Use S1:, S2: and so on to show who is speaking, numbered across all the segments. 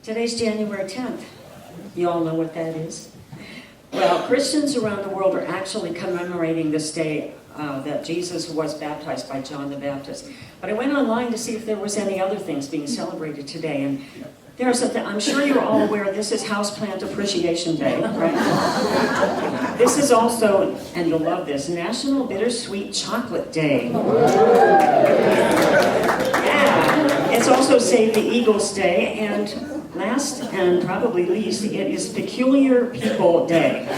S1: Today's January 10th. You all know what that is? Well, Christians around the world are actually commemorating this day that Jesus was baptized by John the Baptist. But I went online to see if there was any other things being celebrated today, and there's I'm sure you're all aware this is Houseplant Appreciation Day, right? This is also, and you'll love this, National Bittersweet Chocolate Day. Yeah, it's also Save the Eagles Day, and last and probably least, it is Peculiar People Day.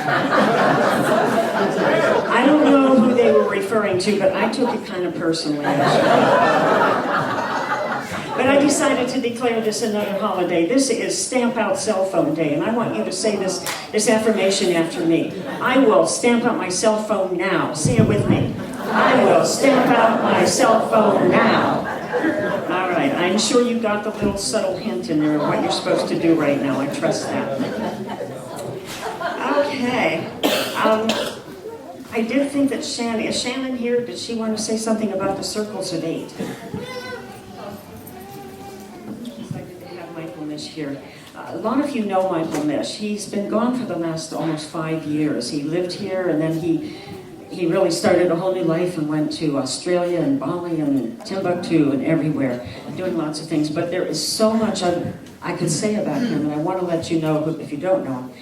S1: I don't know who they were referring to, but I took it kind of personally, actually. But I decided to declare this another holiday. This is Stamp Out Cell Phone Day, and I want you to say this affirmation after me. I will stamp out my cell phone now. Say it with me. I will stamp out my cell phone now. All right, I'm sure you got the little subtle hint in there of what you're supposed to do right now. I trust that. Okay. I did think that is Shannon here? Did she want to say something about the circles of 8? Mish here. A lot of you know Michael Mish. He's been gone for the last almost 5 years. He lived here, and then he really started a whole new life and went to Australia and Bali and Timbuktu and everywhere, doing lots of things. But there is so much I could say about him, and I want to let you know, if you don't know him,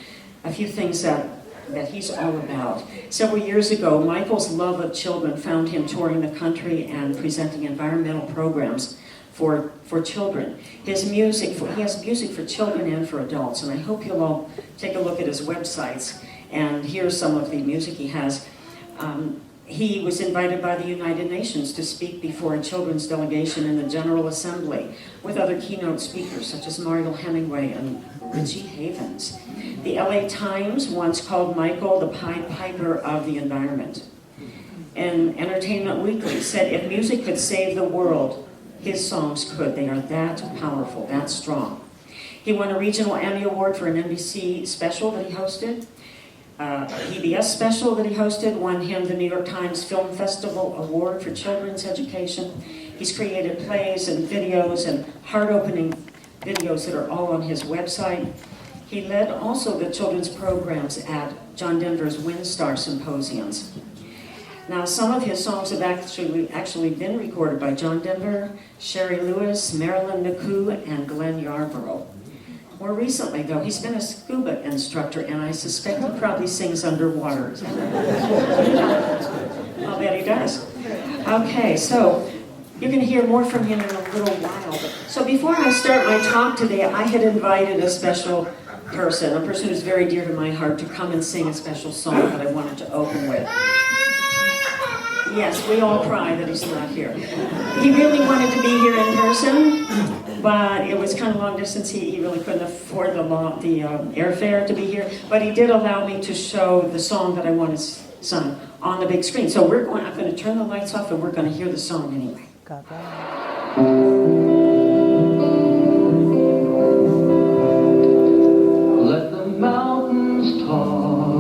S1: a few things that he's all about. Several years ago, Michael's love of children found him touring the country and presenting environmental programs for children. He has music for children and for adults, and I hope you'll all take a look at his websites and hear some of the music he has. He was invited by the United Nations to speak before a children's delegation in the General Assembly with other keynote speakers such as Mariel Hemingway and Richie Havens. The LA Times once called Michael the Pied Piper of the environment. And Entertainment Weekly said if music could save the world, his songs could. They are that powerful, that strong. He won a regional Emmy Award for an NBC special that he hosted. A PBS special that he hosted won him the New York Times Film Festival Award for Children's Education. He's created plays and videos and heart-opening videos that are all on his website. He led also the children's programs at John Denver's WinStar Symposiums. Now, some of his songs have actually been recorded by John Denver, Sherry Lewis, Marilyn McCoo, and Glenn Yarborough. More recently, though, he's been a scuba instructor, and I suspect he probably sings underwater. I'll bet he does. Okay, so you're going to hear more from him in a little while. So before I start my talk today, I had invited a special person, a person who's very dear to my heart, to come and sing a special song that I wanted to open with. Yes, we all cry that he's not here. He really wanted to be here in person, but it was kind of long distance. He really couldn't afford the airfare to be here. But he did allow me to show the song that I want to sing on the big screen. So I'm going to turn the lights off, and we're going to hear the song anyway.
S2: Let the mountains talk.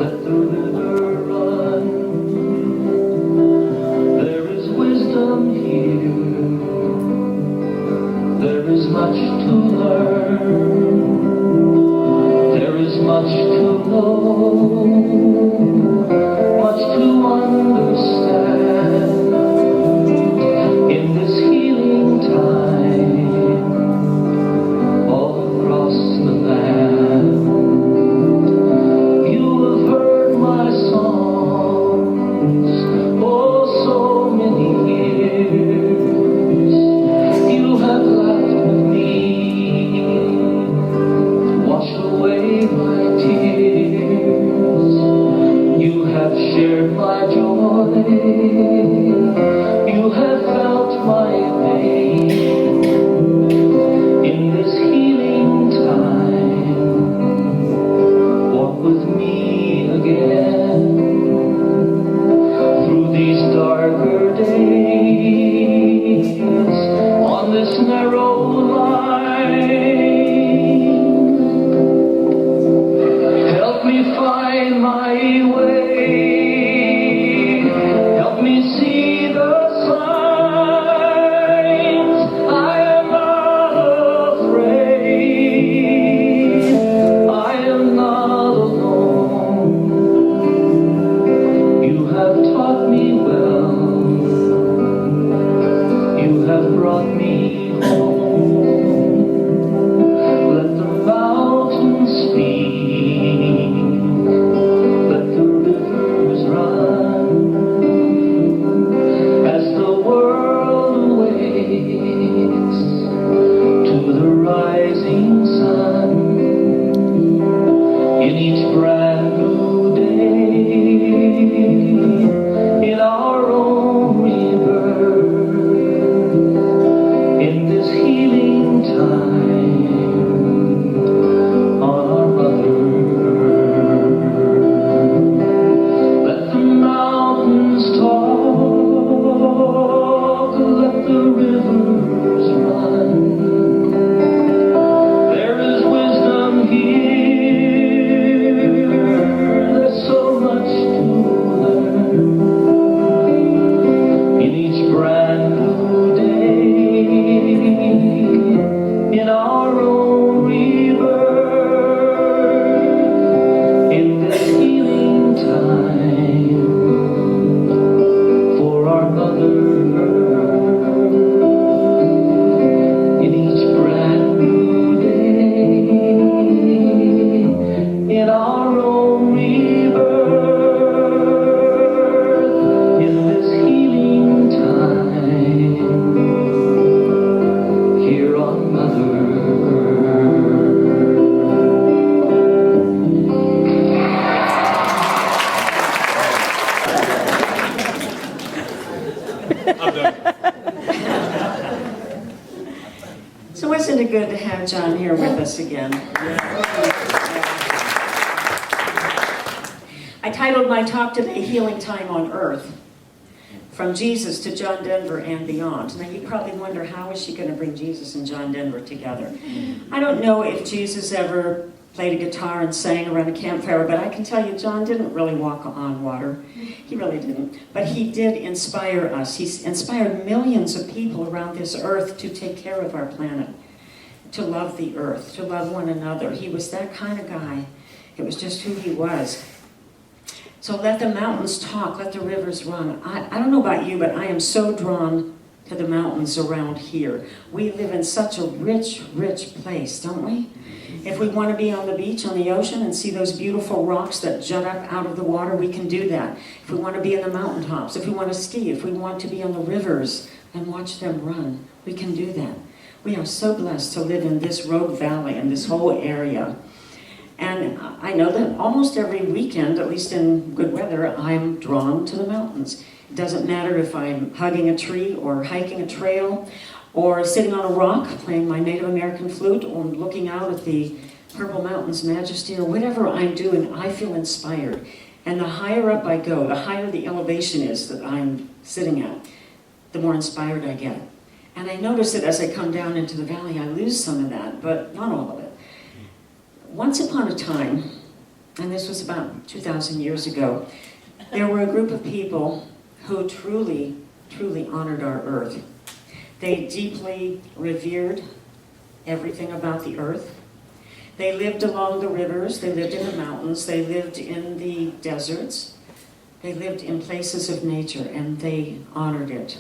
S2: Let the river run. There is wisdom here. There is much to learn. There is much to know. Much to understand. In this healing time, all across the land. You have heard my songs, oh so many years. You have laughed with me, washed away my tears. brought me home. Let the mountains speak, let the rivers run, as the world awakes to the rising sun. In each brand new day, in our own rebirth, in this healing time, on our mother. Let the mountains talk, let the rivers run. There is wisdom here, there's so much to learn. In each brand new day, in our own rebirth, in this healing time, for our mother Earth. In each brand new day, in our own rebirth, in this healing time, here on Mother
S1: So isn't it good to have John here with us again? I titled my talk today, Healing Time on Earth, from Jesus to John Denver and beyond. Now you probably wonder, how is she going to bring Jesus and John Denver together? I don't know if Jesus ever played a guitar and sang around a campfire, but I can tell you John didn't really walk on water. He really didn't. But he did inspire us. He's inspired millions of people around this earth to take care of our planet, to love the earth, to love one another. He was that kind of guy. It was just who he was. So let the mountains talk, let the rivers run. I don't know about you, but I am so drawn to the mountains around here. We live in such a rich, rich place, don't we? If we want to be on the beach, on the ocean, and see those beautiful rocks that jut up out of the water, we can do that. If we want to be in the mountaintops, if we want to ski, if we want to be on the rivers and watch them run, we can do that. We are so blessed to live in this Rogue Valley and this whole area. And I know that almost every weekend, at least in good weather, I'm drawn to the mountains. It doesn't matter if I'm hugging a tree or hiking a trail or sitting on a rock playing my Native American flute or looking out at the Purple Mountains majesty or whatever I'm doing, I feel inspired. And the higher up I go, the higher the elevation is that I'm sitting at, the more inspired I get. And I notice that as I come down into the valley, I lose some of that, but not all of it. Once upon a time, and this was about 2,000 years ago, there were a group of people who truly, truly honored our earth. They deeply revered everything about the earth. They lived along the rivers, they lived in the mountains, they lived in the deserts, they lived in places of nature, and they honored it.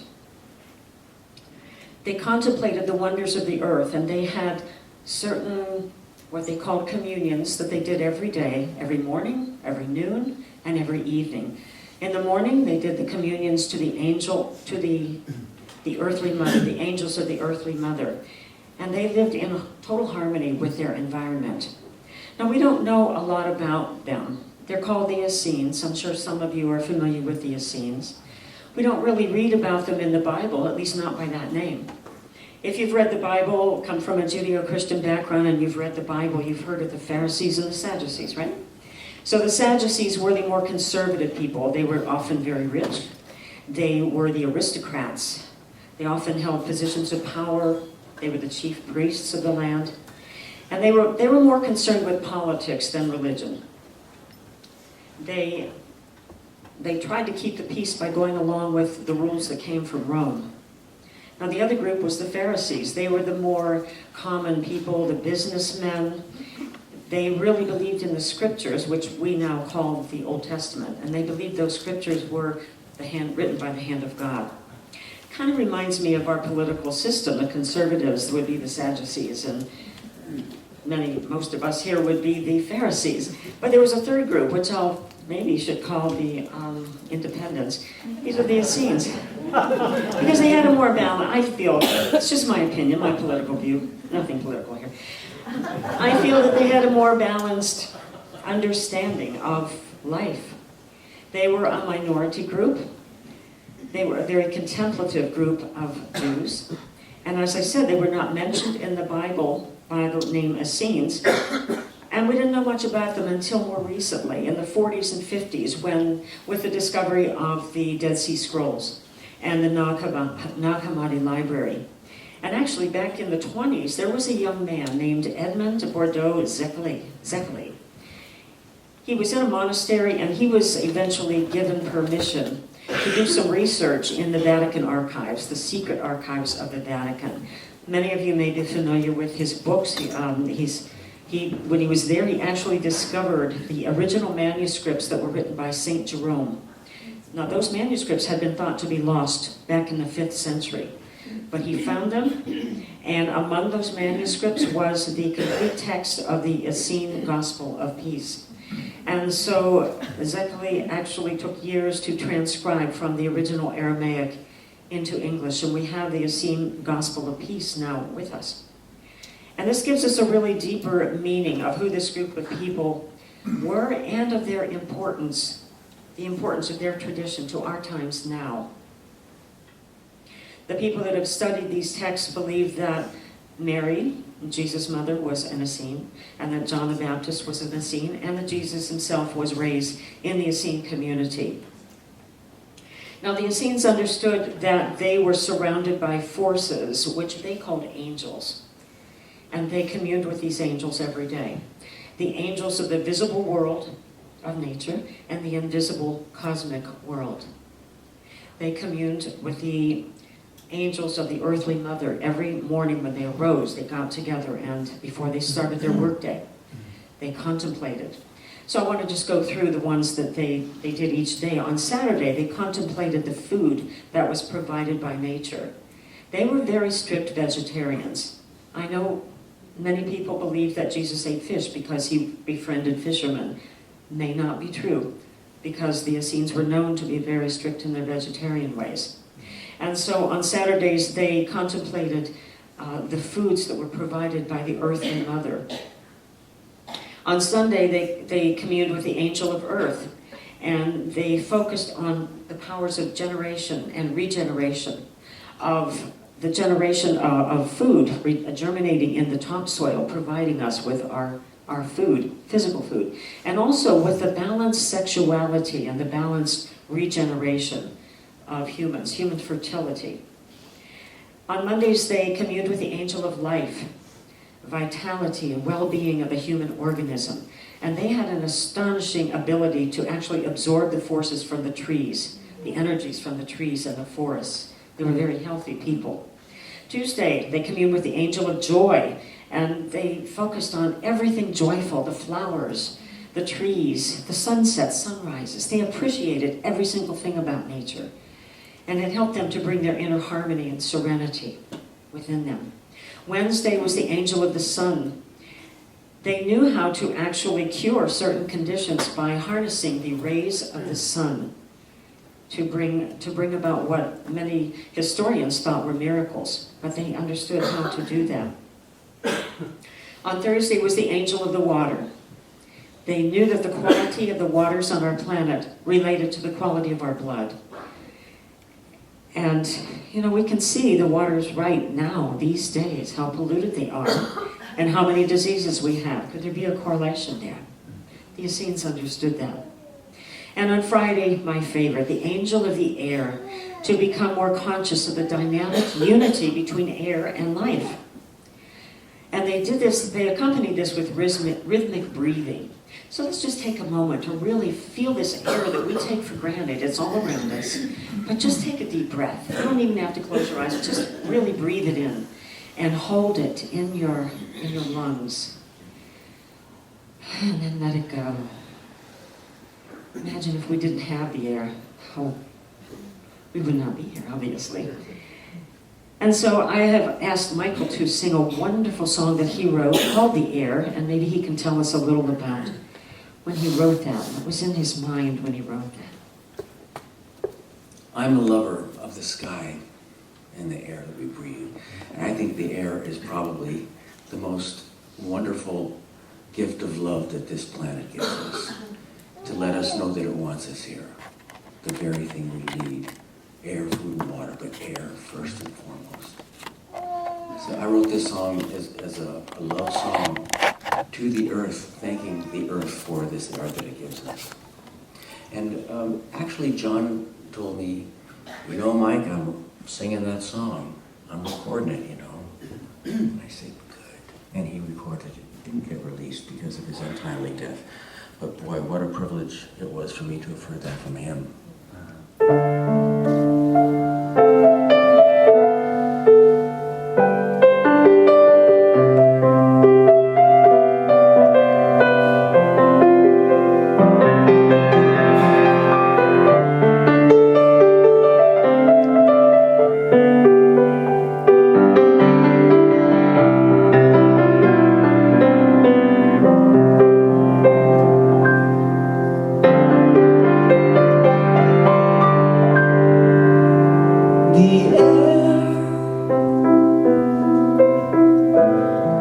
S1: They contemplated the wonders of the earth, and they had certain, what they called communions, that they did every day, every morning, every noon, and every evening. In the morning, they did the communions to the angel, to the earthly mother, the angels of the earthly mother. And they lived in total harmony with their environment. Now, we don't know a lot about them. They're called the Essenes. I'm sure some of you are familiar with the Essenes. We don't really read about them in the Bible, at least not by that name. If you've read the Bible, come from a Judeo-Christian background, and you've read the Bible, you've heard of the Pharisees and the Sadducees, right? So the Sadducees were the more conservative people. They were often very rich. They were the aristocrats. They often held positions of power. They were the chief priests of the land. And they were more concerned with politics than religion. They tried to keep the peace by going along with the rules that came from Rome. Now the other group was the Pharisees. They were the more common people, the businessmen. They really believed in the scriptures, which we now call the Old Testament. And they believed those scriptures were written by the hand of God. kind of reminds me of our political system. The conservatives would be the Sadducees, and most of us here would be the Pharisees. But there was a third group, which I'll maybe should call the independents. These are the Essenes. Because they had a more balance, I feel, it's just my opinion, my political view, nothing political here. I feel that they had a more balanced understanding of life. They were a minority group. They were a very contemplative group of Jews. And as I said, they were not mentioned in the Bible by the name Essenes. And we didn't know much about them until more recently, in the 40s and 50s, when, with the discovery of the Dead Sea Scrolls and the Nag Hammadi Library. And actually, back in the 20s, there was a young man named Edmond de Bordeaux Zekeli. He was in a monastery, and he was eventually given permission to do some research in the Vatican archives, the secret archives of the Vatican. Many of you may be familiar with his books. When he was there, he actually discovered the original manuscripts that were written by Saint Jerome. Now, those manuscripts had been thought to be lost back in the 5th century, but he found them, and among those manuscripts was the complete text of the Essene Gospel of Peace. And so Zekeli actually took years to transcribe from the original Aramaic into English, and we have the Essene Gospel of Peace now with us. And this gives us a really deeper meaning of who this group of people were and of their importance, the importance of their tradition to our times now. The people that have studied these texts believe that Mary, Jesus' mother, was an Essene, and that John the Baptist was an Essene, and that Jesus himself was raised in the Essene community. Now, the Essenes understood that they were surrounded by forces, which they called angels, and they communed with these angels every day. The angels of the visible world of nature and the invisible cosmic world. They communed with the angels of the earthly mother. Every morning when they arose, they got together, and before they started their workday, they contemplated. So I want to just go through the ones that they did each day. On Saturday, they contemplated the food that was provided by nature. They were very strict vegetarians. I know many people believe that Jesus ate fish because he befriended fishermen. May not be true, because the Essenes were known to be very strict in their vegetarian ways. And so on Saturdays, they contemplated the foods that were provided by the earthly mother. On Sunday, they communed with the angel of earth, and they focused on the powers of generation and regeneration, of the generation of food germinating in the topsoil, providing us with our food, physical food, and also with the balanced sexuality and the balanced regeneration of humans, human fertility. On Mondays, they communed with the angel of life, vitality and well-being of the human organism. And they had an astonishing ability to actually absorb the forces from the trees, the energies from the trees and the forests. They were very healthy people. Tuesday, they communed with the angel of joy, and they focused on everything joyful, the flowers, the trees, the sunsets, sunrises. They appreciated every single thing about nature. And it helped them to bring their inner harmony and serenity within them. Wednesday was the angel of the sun. They knew how to actually cure certain conditions by harnessing the rays of the sun to bring about what many historians thought were miracles, but they understood how to do that. On Thursday was the angel of the water. They knew that the quality of the waters on our planet related to the quality of our blood. And, we can see the waters right now, these days, how polluted they are, and how many diseases we have. Could there be a correlation there? The Essenes understood that. And on Friday, my favorite, the angel of the air, to become more conscious of the dynamic unity between air and life. And they accompanied this with rhythmic breathing. So let's just take a moment to really feel this air that we take for granted. It's all around us. But just take a deep breath. You don't even have to close your eyes. Just really breathe it in and hold it in your lungs. And then let it go. Imagine if we didn't have the air. Oh, we would not be here, obviously. And so I have asked Michael to sing a wonderful song that he wrote called The Air, and maybe he can tell us a little about when he wrote that. What was in his mind when he wrote that?
S3: I'm a lover of the sky and the air that we breathe. And I think the air is probably the most wonderful gift of love that this planet gives us, to let us know that it wants us here. The very thing we need. Air, food, and water, but air first and foremost. So I wrote this song as a love song to the earth, thanking the earth for this air that it gives us. And actually John told me, you know, Mike, I'm singing that song. I'm recording it, you know. I said, good. And he recorded it. It didn't get released because of his untimely death. But boy, what a privilege it was for me to have heard that from him.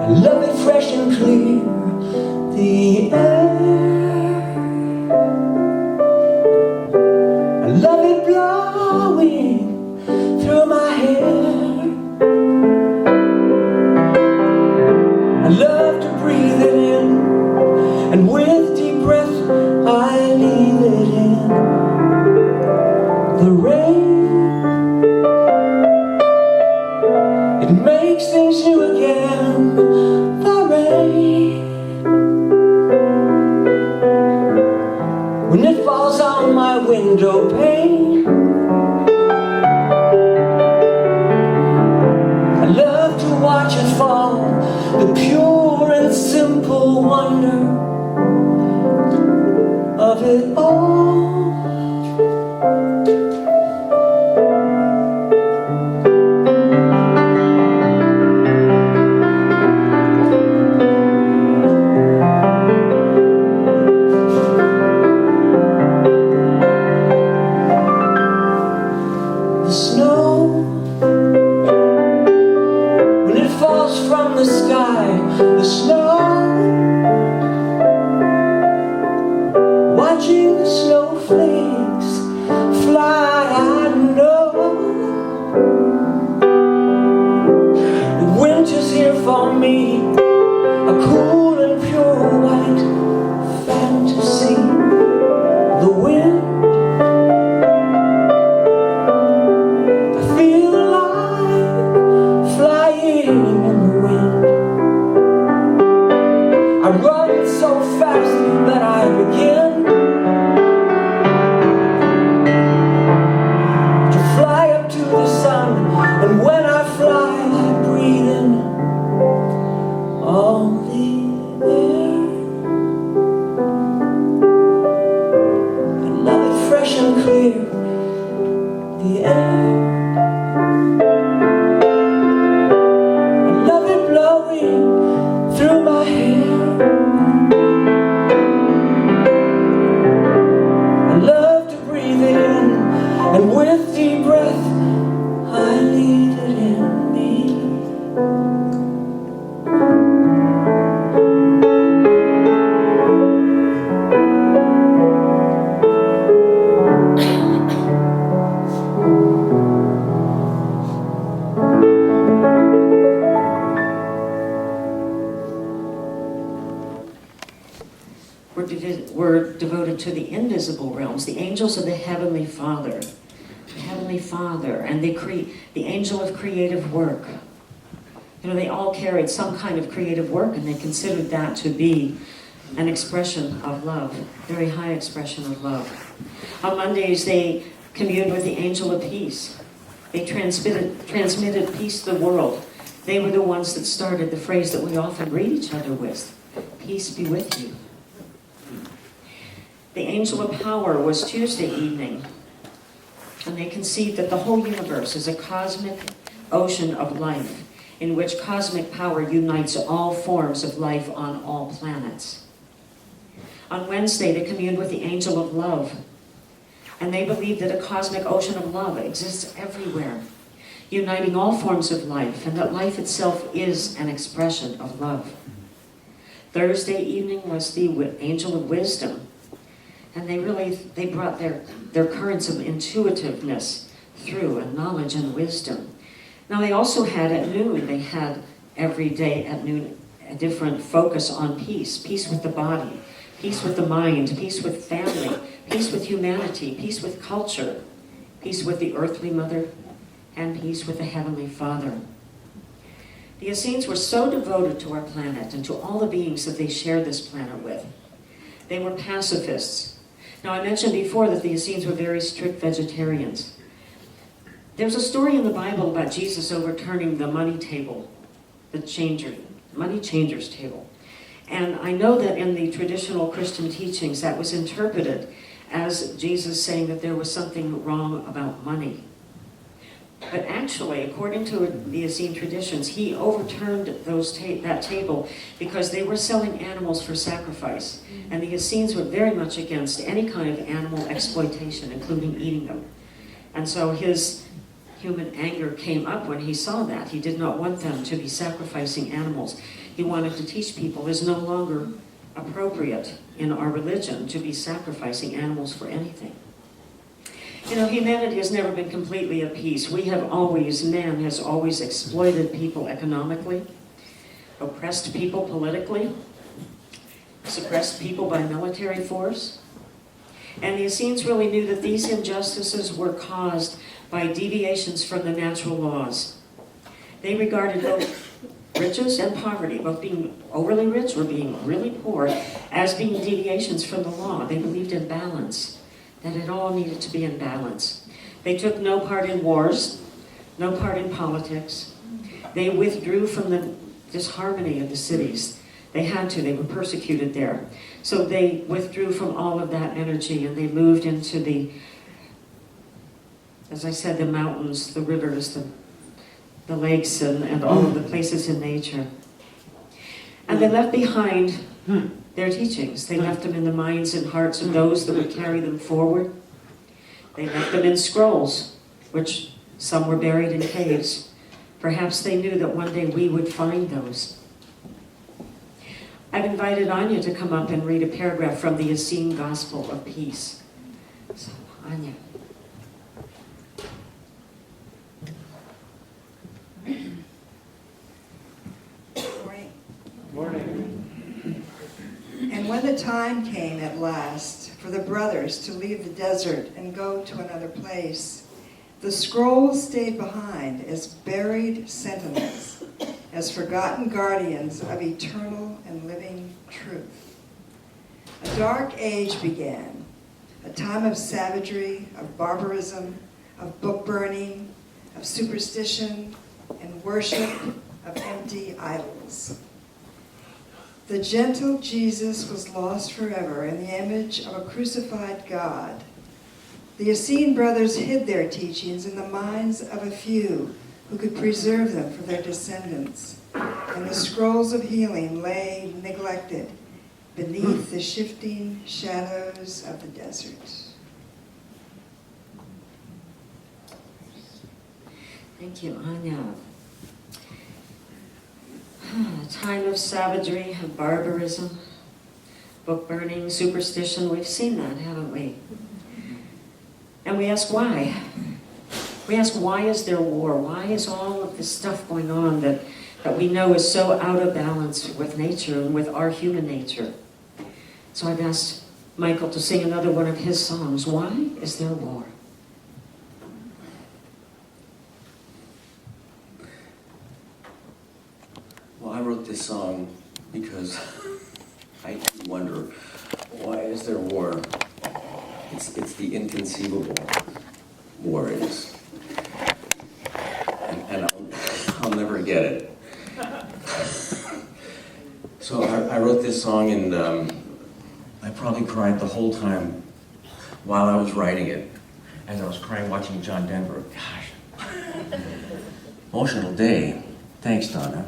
S2: Love it fresh and clear, the air. I love it blowing through my hair. I love to breathe it in, and with deep breath I leave it in. The rain, it makes things new again. The rain, when it falls on my window pane, I love to watch it fall, the pure and simple wonder of it all. From the sky, the snow, watching the snowflakes fly, I know the winter's here for me, a cool and pure white fantasy. The wind, I feel alive, flying. I run so fast that I begin to fly up to the sun, and when I fly, I breathe in all the air. I love it fresh and clear, the air. I love it blowing through my hair. And with deep breath, I leave it in me.
S1: We're devoted to the invisible realms. The angels are the Heavenly Father. The Heavenly Father, and the angel of creative work. You know, they all carried some kind of creative work, and they considered that to be an expression of love, very high expression of love. On Mondays, they communed with the angel of peace. They transmitted peace to the world. They were the ones that started the phrase that we often greet each other with, peace be with you. The angel of power was Tuesday evening. And they conceived that the whole universe is a cosmic ocean of life, in which cosmic power unites all forms of life on all planets. On Wednesday, they communed with the angel of love, and they believe that a cosmic ocean of love exists everywhere, uniting all forms of life, and that life itself is an expression of love. Thursday evening was the angel of wisdom, and they brought their currents of intuitiveness through, and knowledge and wisdom. Now they also had at noon, they had every day at noon a different focus on peace. Peace with the body, peace with the mind, peace with family, peace with humanity, peace with culture, peace with the earthly mother, and peace with the heavenly Father. The Essenes were so devoted to our planet and to all the beings that they shared this planet with. They were pacifists. Now, I mentioned before that the Essenes were very strict vegetarians. There's a story in the Bible about Jesus overturning the money table, money changer's table. And I know that in the traditional Christian teachings that was interpreted as Jesus saying that there was something wrong about money. But actually, according to the Essene traditions, he overturned that table because they were selling animals for sacrifice. And the Essenes were very much against any kind of animal exploitation, including eating them. And so his human anger came up when he saw that. He did not want them to be sacrificing animals. He wanted to teach people it's no longer appropriate in our religion to be sacrificing animals for anything. You know, humanity has never been completely at peace. Man has always exploited people economically, oppressed people politically, suppressed people by military force. And the Essenes really knew that these injustices were caused by deviations from the natural laws. They regarded both riches and poverty, both being overly rich or being really poor, as being deviations from the law. They believed in balance, that it all needed to be in balance. They took no part in wars, no part in politics. They withdrew from the disharmony of the cities. They had to, they were persecuted there. So they withdrew from all of that energy and they moved into the, as I said, the mountains, the rivers, the lakes, and all of the places in nature. And they left behind their teachings. They left them in the minds and hearts of those that would carry them forward. They left them in scrolls, which some were buried in caves. Perhaps they knew that one day we would find those. I've invited Anya to come up and read a paragraph from the Essene Gospel of Peace. So, Anya.
S4: Morning. And when the time came at last for the brothers to leave the desert and go to another place, the scrolls stayed behind as buried sentinels, as forgotten guardians of eternal and living truth. A dark age began, a time of savagery, of barbarism, of book burning, of superstition, and worship of empty idols. The gentle Jesus was lost forever in the image of a crucified God. The Essene brothers hid their teachings in the minds of a few who could preserve them for their descendants, and the scrolls of healing lay neglected beneath the shifting shadows of the desert.
S1: Thank you, Anya. A time of savagery, of barbarism, book burning, superstition. We've seen that, haven't we? And we ask why. We ask, why is there war? Why is all of this stuff going on that we know is so out of balance with nature and with our human nature? So I've asked Michael to sing another one of his songs. Why is there war?
S3: Well, I wrote this song because I wonder, why is there war? It's the inconceivable war is. And I'll never get it. So I wrote this song and I probably cried the whole time while I was writing it, as I was crying watching John Denver. Gosh. Emotional day. Thanks, Donna.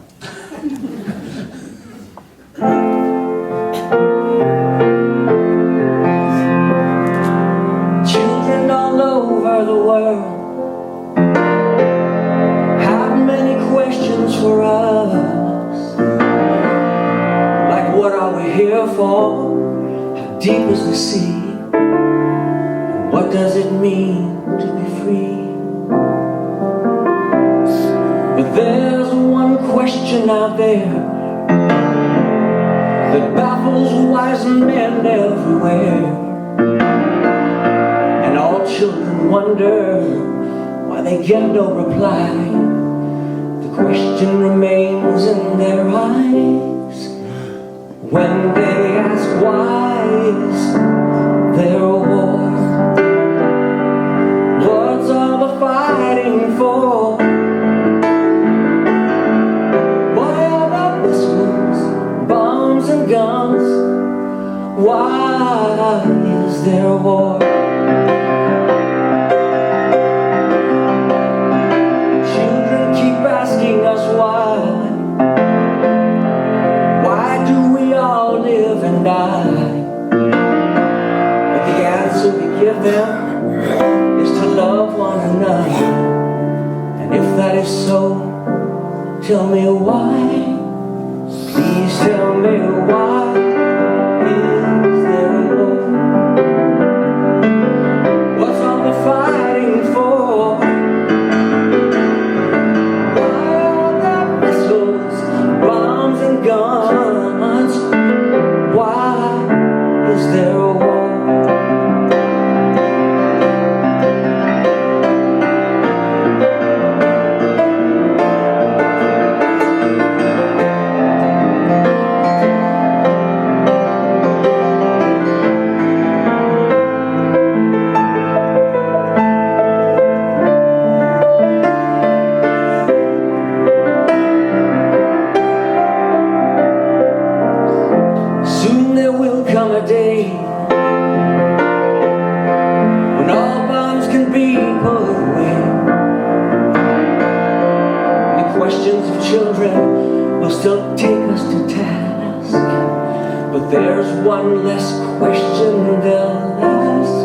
S2: Children all over the world have many questions for us. Like, what are we here for? How deep is the sea? And what does it mean to be free? But there's one question out there that baffles wise men everywhere. And all children wonder why they get no reply. The question remains in their eyes when they ask, why is there a war? What's all the fighting for? Why are there missiles, bombs and guns? Why is there a war? Children keep asking us why. Why do we all live and die? But the answer we give them is to love one another. And if that is so, tell me why. Please tell me why. Is there a war? What's all the fighting for? Why are there missiles, bombs and guns? Why is there a war? Soon there will come a day when all bombs can be put away. The questions of children will still take us to task, but there's one less question they'll ask.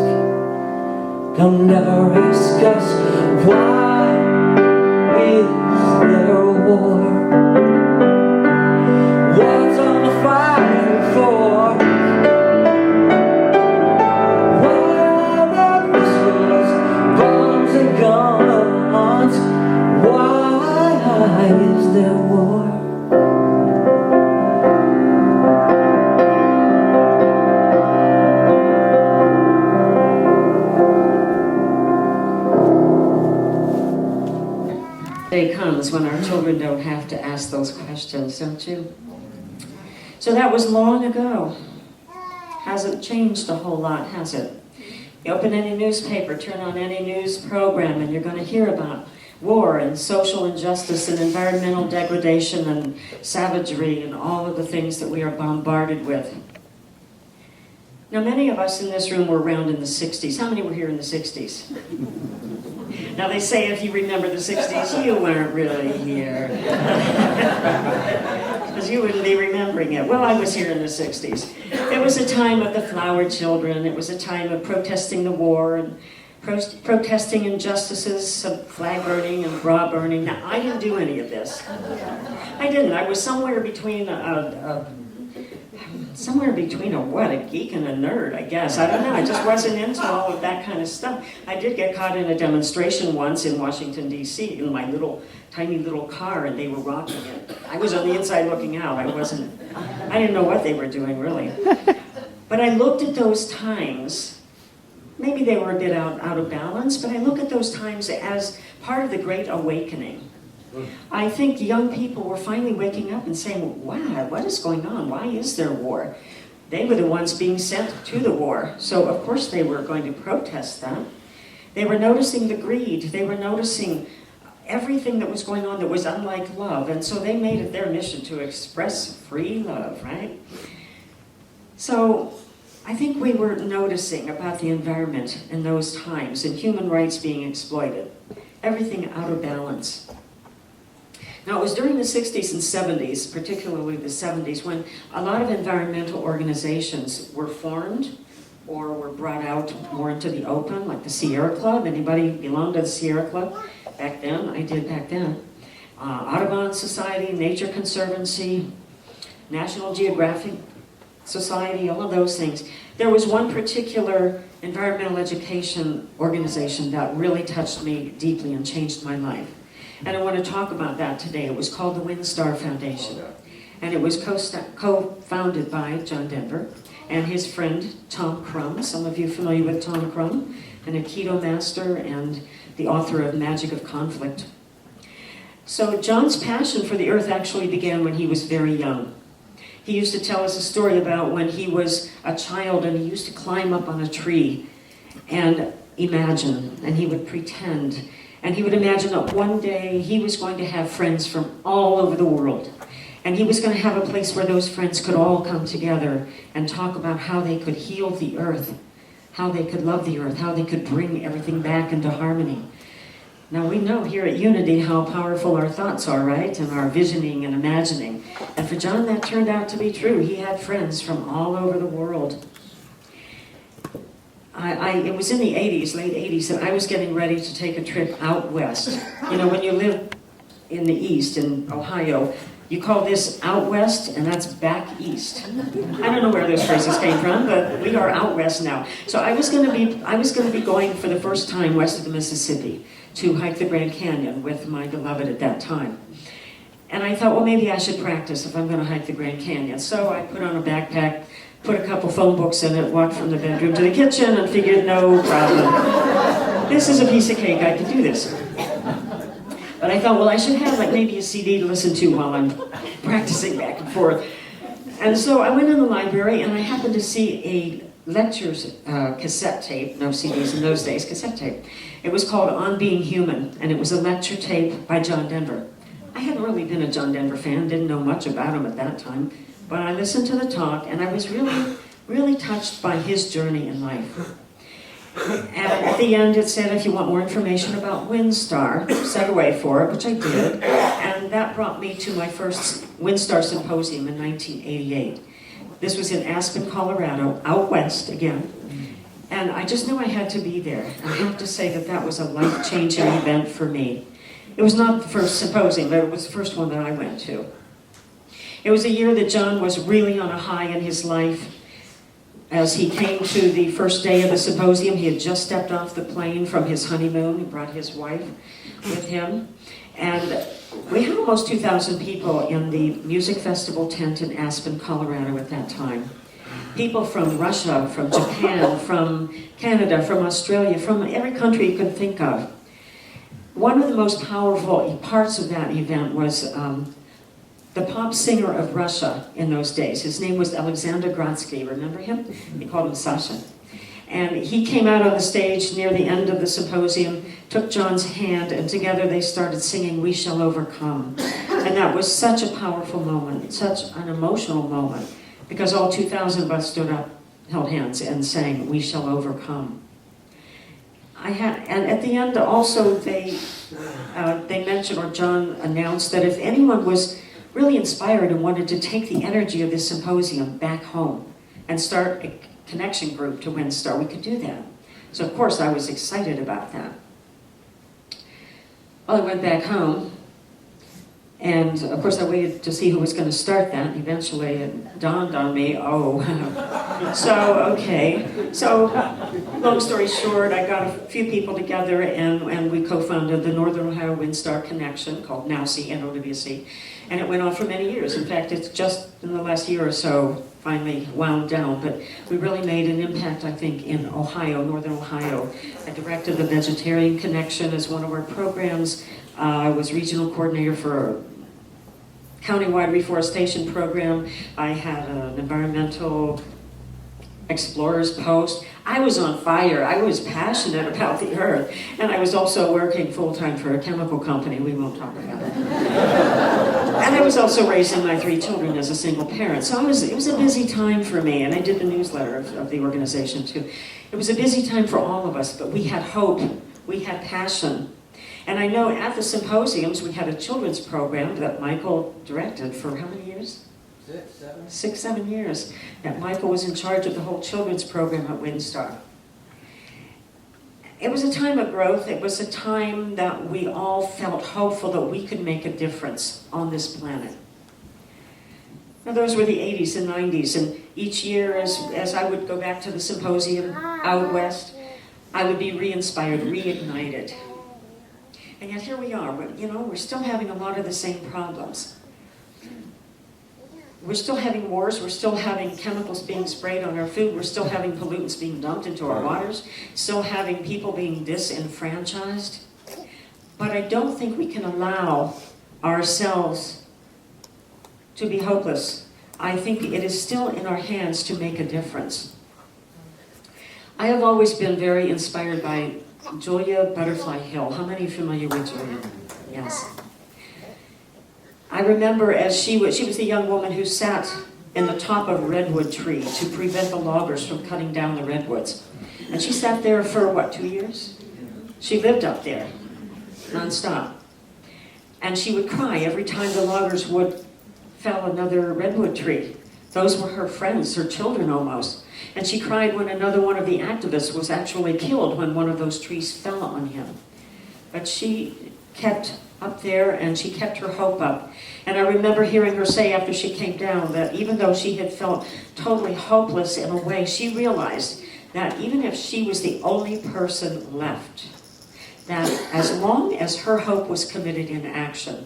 S2: They'll never ask us, why is there a war? What's all the fighting for? Why are there missiles, bombs and guns? Why is there war?
S1: Day comes when our children don't have to ask those questions, don't you? So that was long ago. Hasn't changed a whole lot, has it? You open any newspaper, turn on any news program, and you're going to hear about war and social injustice and environmental degradation and savagery and all of the things that we are bombarded with. Now, many of us in this room were around in the 60s. How many were here in the 60s? Now, they say if you remember the 60s, you weren't really here. Because you wouldn't be remembering it. Well, I was here in the 60s. It was a time of the flower children. It was a time of protesting the war and protesting injustices of flag burning and bra burning. Now, I didn't do any of this. I didn't. I was somewhere between a geek and a nerd, I guess. I don't know. I just wasn't into all of that kind of stuff. I did get caught in a demonstration once in Washington, D.C. in my tiny little car, and they were rocking it. I was on the inside looking out. I didn't know what they were doing, really. But I looked at those times. Maybe they were a bit out of balance, but I look at those times as part of the Great Awakening. I think young people were finally waking up and saying, wow, what is going on? Why is there war? They were the ones being sent to the war, so of course they were going to protest that. They were noticing the greed. They were noticing everything that was going on that was unlike love, and so they made it their mission to express free love, right? So I think we were noticing about the environment in those times and human rights being exploited. Everything out of balance. Now, it was during the 60s and 70s, particularly the 70s, when a lot of environmental organizations were formed or were brought out more into the open, like the Sierra Club. Anybody belong to the Sierra Club? Back then, I did back then. Audubon Society, Nature Conservancy, National Geographic Society, all of those things. There was one particular environmental education organization that really touched me deeply and changed my life. And I want to talk about that today. It was called the WinStar Foundation. And it was co-founded by John Denver and his friend Tom Crum. Some of you familiar with Tom Crum, an Aikido master and the author of Magic of Conflict. So John's passion for the earth actually began when he was very young. He used to tell us a story about when he was a child and he used to climb up on a tree and imagine, and he would pretend. And he would imagine that one day he was going to have friends from all over the world. And he was going to have a place where those friends could all come together and talk about how they could heal the earth, how they could love the earth, how they could bring everything back into harmony. Now we know here at Unity how powerful our thoughts are, right? And our visioning and imagining. And for John, that turned out to be true. He had friends from all over the world. It was in the 80s, late 80s, and I was getting ready to take a trip out west. You know, when you live in the east, in Ohio, you call this out west, and that's back east. I don't know where those phrases came from, but we are out west now. So I was going to be going for the first time west of the Mississippi to hike the Grand Canyon with my beloved at that time. And I thought, well, maybe I should practice if I'm going to hike the Grand Canyon. So I put on a backpack, put a couple phone books in it, walked from the bedroom to the kitchen, and figured, no problem. This is a piece of cake, I can do this. But I thought, well, I should have like maybe a CD to listen to while I'm practicing back and forth. And so I went in the library, and I happened to see a lectures cassette tape, no CDs in those days, cassette tape. It was called On Being Human, and it was a lecture tape by John Denver. I hadn't really been a John Denver fan, didn't know much about him at that time, but I listened to the talk, and I was really, really touched by his journey in life. And at the end it said, if you want more information about WinStar, set away for it, which I did, and that brought me to my first WinStar Symposium in 1988. This was in Aspen, Colorado, out west again, and I just knew I had to be there. I have to say that that was a life-changing event for me. It was not the first symposium, but it was the first one that I went to. It was a year that John was really on a high in his life. As he came to the first day of the symposium, he had just stepped off the plane from his honeymoon. He brought his wife with him. And we had almost 2,000 people in the music festival tent in Aspen, Colorado at that time. People from Russia, from Japan, from Canada, from Australia, from every country you could think of. One of the most powerful parts of that event was the pop singer of Russia in those days. His name was Alexander Gradsky. Remember him? He called him Sasha. And he came out on the stage near the end of the symposium, took John's hand, and together they started singing We Shall Overcome. And that was such a powerful moment, such an emotional moment, because all 2,000 of us stood up, held hands, and sang We Shall Overcome. And at the end also they mentioned, or John announced, that if anyone was really inspired and wanted to take the energy of this symposium back home and start a connection group to WinStar, we could do that. So of course I was excited about that. Well, I went back home, and of course I waited to see who was going to start that. Eventually it dawned on me, So long story short, I got a few people together, and we co-founded the Northern Ohio WinStar Connection, called now NOWC, and it went on for many years. In fact, it's just in the last year or so finally wound down, but we really made an impact, I think, in Ohio, Northern Ohio. I directed the Vegetarian Connection as one of our programs. I was regional coordinator for a countywide reforestation program. I had an environmental explorers post. I was on fire. I was passionate about the earth. And I was also working full-time for a chemical company. We won't talk about it. And I was also raising my 3 children as a single parent. So it was a busy time for me. And I did the newsletter of the organization too. It was a busy time for all of us, but we had hope. We had passion. And I know at the symposiums, we had a children's program that Michael directed for how many years? 6, 7 years. That Michael was in charge of the whole children's program at WinStar. It was a time of growth. It was a time that we all felt hopeful that we could make a difference on this planet. Now, those were the 80s and 90s, and each year as I would go back to the symposium out west, I would be re-inspired, reignited. And yet here we are, we're still having a lot of the same problems. We're still having wars, we're still having chemicals being sprayed on our food, we're still having pollutants being dumped into our waters, still having people being disenfranchised. But I don't think we can allow ourselves to be hopeless. I think it is still in our hands to make a difference. I have always been very inspired by Julia Butterfly Hill. How many are familiar with Julia? Yes. I remember as she was the young woman who sat in the top of a redwood tree to prevent the loggers from cutting down the redwoods. And she sat there for, 2 years? She lived up there, nonstop. And she would cry every time the loggers would fell another redwood tree. Those were her friends, her children almost. And she cried when another one of the activists was actually killed when one of those trees fell on him. But she kept up there and she kept her hope up. And I remember hearing her say after she came down that even though she had felt totally hopeless in a way, she realized that even if she was the only person left, that as long as her hope was committed in action,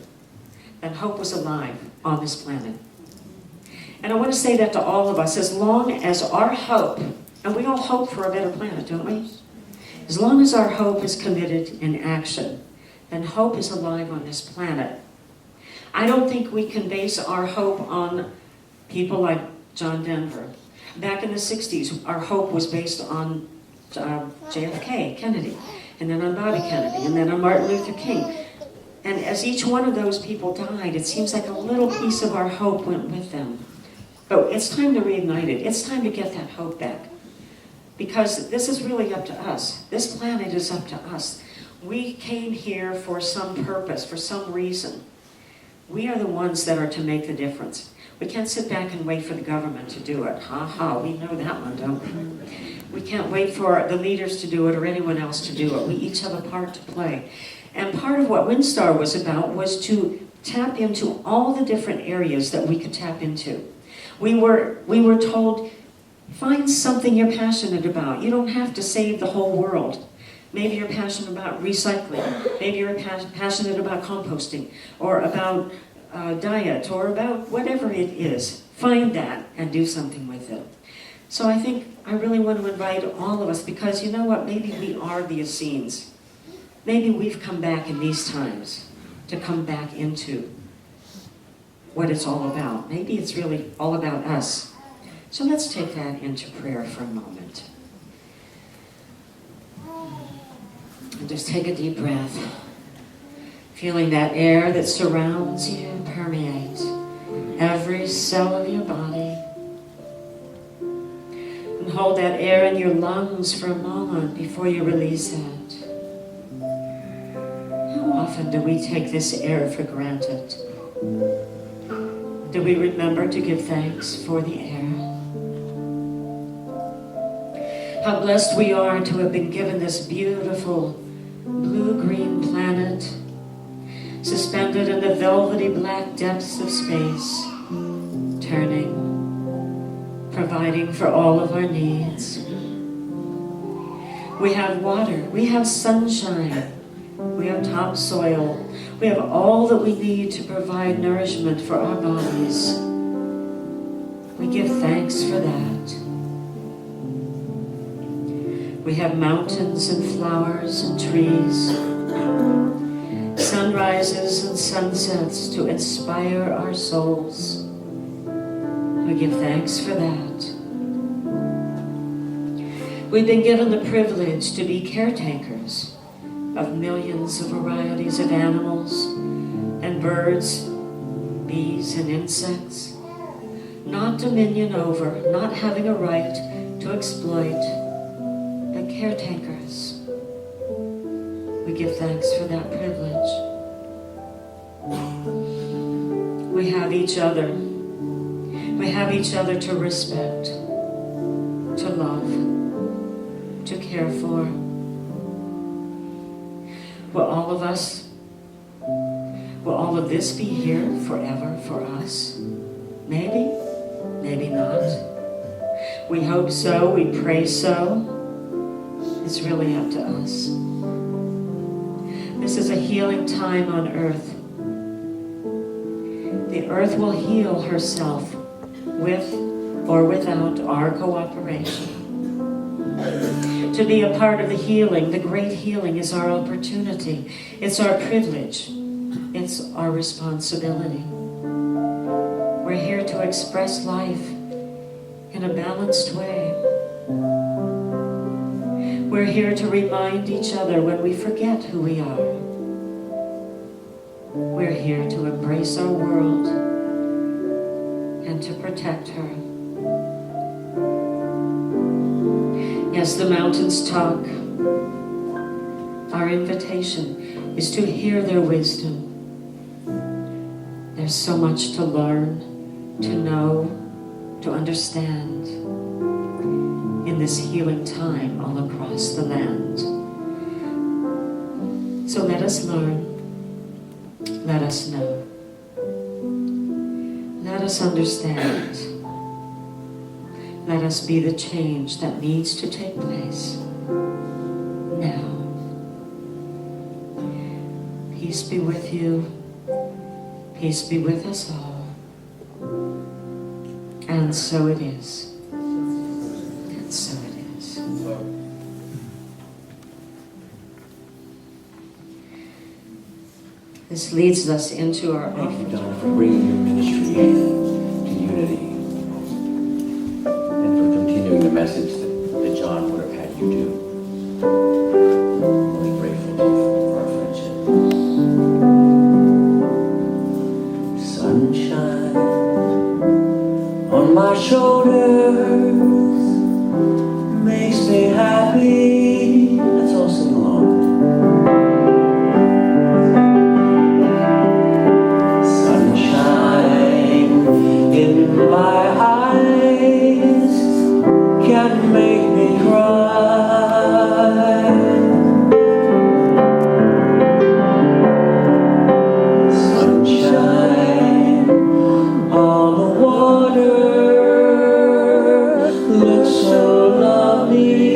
S1: then hope was alive on this planet. And I want to say that to all of us, as long as our hope, and we all hope for a better planet, don't we? As long as our hope is committed in action, then hope is alive on this planet. I don't think we can base our hope on people like John Denver. Back in the 60s, our hope was based on JFK, Kennedy, and then on Bobby Kennedy, and then on Martin Luther King. And as each one of those people died, it seems like a little piece of our hope went with them. But it's time to reignite it. It's time to get that hope back. Because this is really up to us. This planet is up to us. We came here for some purpose, for some reason. We are the ones that are to make the difference. We can't sit back and wait for the government to do it. We know that one, don't we? We can't wait for the leaders to do it or anyone else to do it. We each have a part to play. And part of what WinStar was about was to tap into all the different areas that we could tap into. We were told, find something you're passionate about. You don't have to save the whole world. Maybe you're passionate about recycling. Maybe you're passionate about composting or about diet or about whatever it is. Find that and do something with it. So I think I really want to invite all of us, because you know what? Maybe we are the Essenes. Maybe we've come back in these times to come back into what it's all about. Maybe it's really all about us. So let's take that into prayer for a moment. And just take a deep breath, feeling that air that surrounds you permeate every cell of your body. And hold that air in your lungs for a moment before you release it. How often do we take this air for granted? Do we remember to give thanks for the air? How blessed we are to have been given this beautiful blue-green planet, suspended in the velvety black depths of space, turning, providing for all of our needs. We have water, we have sunshine, we have topsoil, we have all that we need to provide nourishment for our bodies. We give thanks for that. We have mountains and flowers and trees, sunrises and sunsets to inspire our souls. We give thanks for that. We've been given the privilege to be caretakers of millions of varieties of animals and birds, bees and insects, not dominion over, not having a right to exploit, but caretakers. We give thanks for that privilege. We have each other. We have each other to respect, to love, to care for. Will all of us, will all of this be here forever for us? Maybe, maybe not. We hope so, we pray so. It's really up to us. This is a healing time on earth. The earth will heal herself with or without our cooperation. To be a part of the healing, the great healing, is our opportunity. It's our privilege. It's our responsibility. We're here to express life in a balanced way. We're here to remind each other when we forget who we are. We're here to embrace our world and to protect her. Yes, the mountains talk. Our invitation is to hear their wisdom. There's so much to learn, to know, to understand in this healing time all across the land. So let us learn. Let us know. Let us understand. Let us be the change that needs to take place now. Peace be with you. Peace be with us all. And so it is. And so it is. This leads us into our
S2: Thank you,
S1: offering.
S2: Donna, for bringing your ministry to unity and for continuing the message that John would have had you do. I'm really grateful to you for our friendship. Sunshine on my shoulders makes me happy. Let's all sing along. In my eyes can make me cry. Sunshine on the water looks so lovely.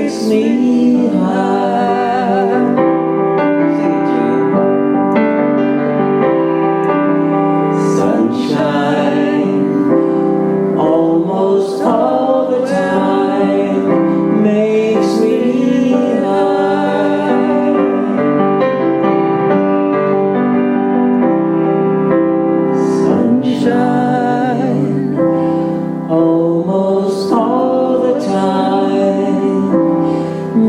S2: makes me high. Sing it, Jane. Sunshine, almost all the time, makes me high. Sunshine, almost all the time,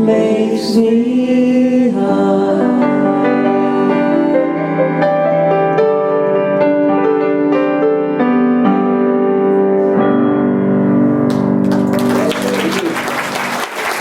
S2: makes me